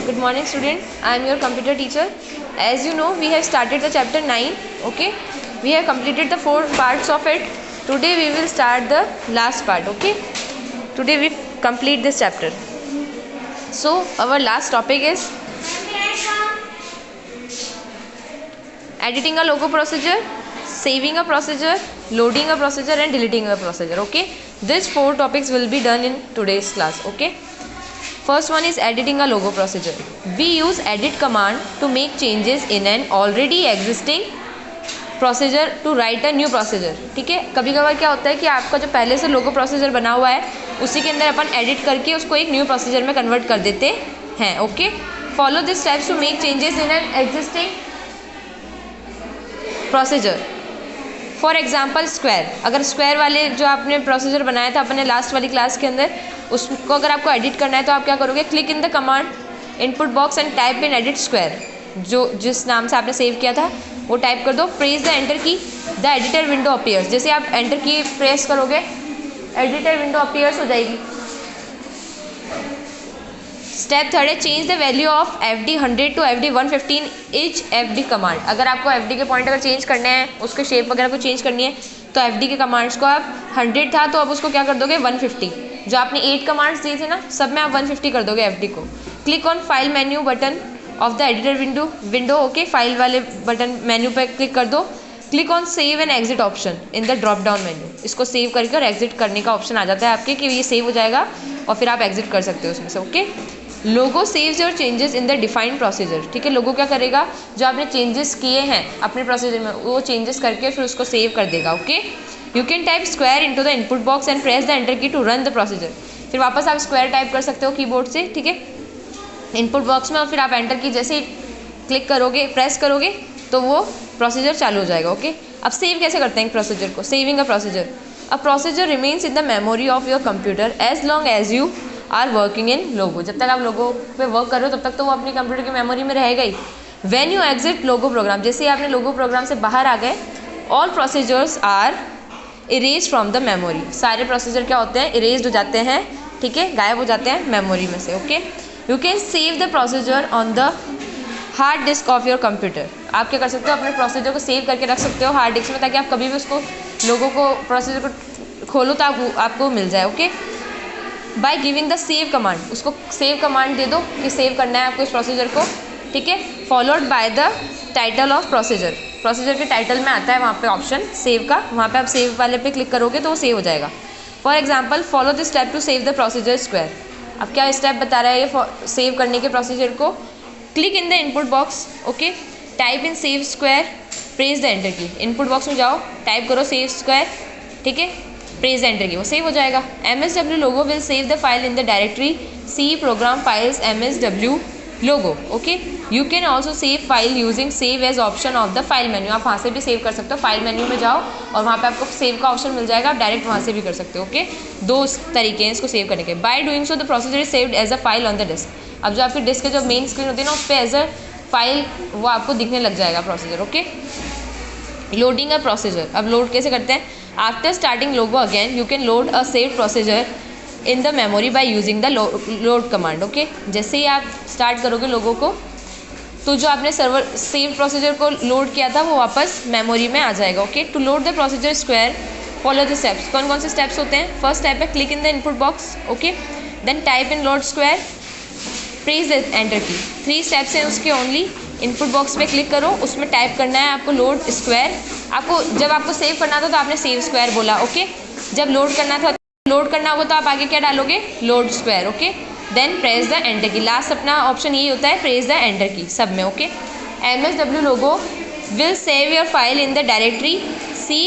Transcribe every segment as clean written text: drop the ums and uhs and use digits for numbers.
Good morning, student. I am your computer teacher. As you know, we have started the chapter 9. Okay, we have completed the 4 parts of it. Today we will start the last part. Okay, today we complete this chapter. So our last topic is editing a logo procedure, saving a procedure, loading a procedure and deleting a procedure. Okay, these 4 topics will be done in today's class. Okay, first one is editing a logo procedure. We use edit command to make changes in an already existing procedure to write a new procedure. ठीक है, कभी कभार क्या होता है कि आपका जो पहले से लोगो प्रोसीजर बना हुआ है उसी के अंदर अपन एडिट करके उसको एक न्यू प्रोसीजर में कन्वर्ट कर देते हैं. Okay, follow this steps to make changes in an existing procedure. For example square, अगर स्क्वायर वाले जो आपने प्रोसीजर बनाया था अपने लास्ट वाली क्लास के अंदर, उसको अगर आपको एडिट करना है तो आप क्या करोगे, click in the command input box and type in edit square. जो जिस नाम से आपने सेव किया था वो टाइप कर दो. प्रेस द एंटर की, द एडिटर विंडो अपीयर्स. जैसे आप एंटर की प्रेस करोगे एडिटर विंडो अपीयर्स हो जाएगी. स्टेप थर्ड है change the value of FD 100 to FD 115 each FD command. अगर आपको FD के पॉइंट अगर चेंज करने हैं, उसके शेप वगैरह को चेंज करनी है तो FD के कमांड्स को आप 100 था तो अब उसको क्या कर दोगे 150. जो आपने 8 कमांड्स दिए थे ना, सब में आप 150 कर दोगे FD को. Click on file menu button of the editor window. Okay, file वाले बटन मेन्यू पर क्लिक कर दो. Click on save and exit option in the drop down menu. इसको सेव करके और एग्जिट करने का ऑप्शन आ जाता है आपके कि ये सेव हो जाएगा और फिर आप एग्जिट कर सकते हो उसमें से. Okay, logo saves your changes in the defined procedure. ठीक है, लोगो क्या करेगा, जो आपने चेंजेस किए हैं अपने प्रोसीजर में वो चेंजेस करके फिर उसको सेव कर देगा. Okay, you can type square into the input box and press the enter की टू रन द प्रोसीजर. फिर वापस आप स्क्वायर टाइप कर सकते हो कीबोर्ड से. ठीक है, इनपुट बॉक्स में, और फिर आप एंटर की जैसे ही क्लिक करोगे प्रेस करोगे तो वो प्रोसीजर चालू हो जाएगा. ओके, अब सेव कैसे करते हैं प्रोसीजर को. Saving a procedure. A procedure remains in the memory of your computer as long as you are working in Logo. जब तक आप लोगो पे वर्क कर रहे हो तब तक तो वो अपनी कंप्यूटर की मेमोरी में रहेगा ही. When you exit Logo program, जैसे आपने लोगो प्रोग्राम से बाहर आ गए, all procedures are erase from the memory. सारे प्रोसीजर क्या होते हैं, इरेज हो जाते हैं. ठीक है, गायब हो जाते हैं मेमोरी में से. Okay, you can save the procedure on the hard disk of your computer. आप क्या कर सकते हो, अपने प्रोसीजर को सेव करके रख सकते हो हार्ड डिस्क में, ताकि आप कभी भी उसको लोगों को प्रोसीजर को खोलो तो आपको मिल जाए. Okay, by giving the save command, उसको सेव कमांड दे दो कि सेव करना है आपको इस प्रोसीजर को. ठीक है, followed by the title of procedure. Procedure के टाइटल में आता है वहाँ पे ऑप्शन सेव का, वहाँ पे आप सेव वाले पे क्लिक करोगे तो वो सेव हो जाएगा. For example follow the step to save the procedure square. अब क्या स्टेप बता रहा है ये सेव करने के प्रोसीजर को. Click in the input box. Okay, type in save square, press the enter की. इनपुट बॉक्स में जाओ, टाइप करो सेव स्क्वायर. ठीक है, प्रेस एंटर की, वो सेव हो जाएगा. MSW logo will save the file in the directory C program files MSW logo. Okay, you can also save file using save as option of the file menu. आप वहाँ से भी save कर सकते हो. फाइल मेन्यू में जाओ और वहाँ पे आपको सेव का ऑप्शन मिल जाएगा, आप डायरेक्ट वहाँ से भी कर सकते हो. ओके, 2 तरीके हैं इसको सेव करने के. By doing so the procedure is saved as a file on the disk. अब जो आपकी डिस्क के जो मेन स्क्रीन होती है ना, उस पर एज अ फाइल वो आपको दिखने लग जाएगा प्रोसीजर. ओके, लोडिंग अ प्रोसीजर. अब लोड कैसे करते हैं, after starting logo again you can load a saved procedure in the memory by using the load command. Okay, जैसे ही आप स्टार्ट करोगे लोगो को तो जो आपने सर्वर सेव प्रोसीजर को लोड किया था वो वापस मेमोरी में आ जाएगा. Okay, to load the procedure square follow the steps. कौन कौन से स्टेप्स होते हैं. फर्स्ट स्टेप है click in the input box. Okay, then type in load square, press the enter key. 3 steps हैं उसके ओनली. इनपुट बॉक्स पे click करो, उसमें टाइप करना है आपको लोड स्क्वायर. आपको जब आपको सेव करना था तो आपने सेव स्क्वायर बोला. ओके, जब लोड करना था लोड करना होगा तो आप आगे क्या डालोगे, load square. Okay, then press the enter key. Last अपना ऑप्शन यही होता है, प्रेस द एंटर की सब में. Okay, MSW logo will save your file in the directory C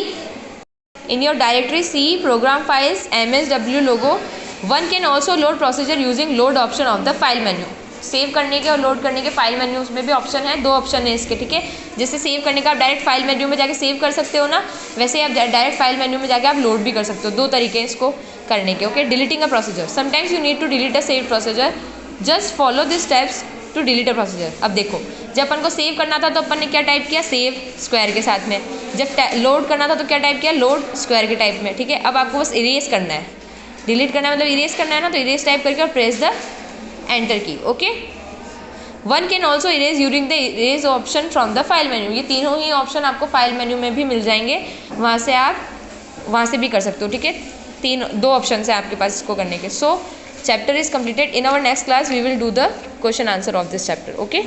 in your directory C program files MSW logo. One can also load procedure using load option of the file menu. Save करने के और load करने के file menu में भी option है, 2 option है इसके. ठीक है, जैसे सेव करने का आप डायरेक्ट फाइल मेन्यू में जाके सेव कर सकते हो ना, वैसे ही आप डायरेक्ट फाइल मेन्यू में जाके आप लोड भी कर सकते हो. 2 तरीके हैं इसको करने के. Okay, deleting a procedure. Sometimes you need to delete a save procedure, just follow this steps to delete a procedure. अब देखो, जब अपन को सेव करना था तो अपन ने क्या टाइप किया, सेव स्क्वायर के साथ में. जब लोड करना था तो क्या टाइप किया, लोड स्क्वायर के टाइप में. ठीक है, अब आपको बस इरेज करना है, डिलीट करना है मतलब इरेज करना है ना, तो इरेज टाइप करके और press the enter key. Okay, one can also erase using the erase option from the file menu. ये तीनों ही ऑप्शन आपको फाइल मेन्यू में भी मिल जाएंगे, वहाँ से आप वहाँ से भी कर सकते हो, ठीक है। दो ऑप्शन है आपके पास इसको करने के। So chapter is completed. In our next class we will do the question answer of this chapter. Okay.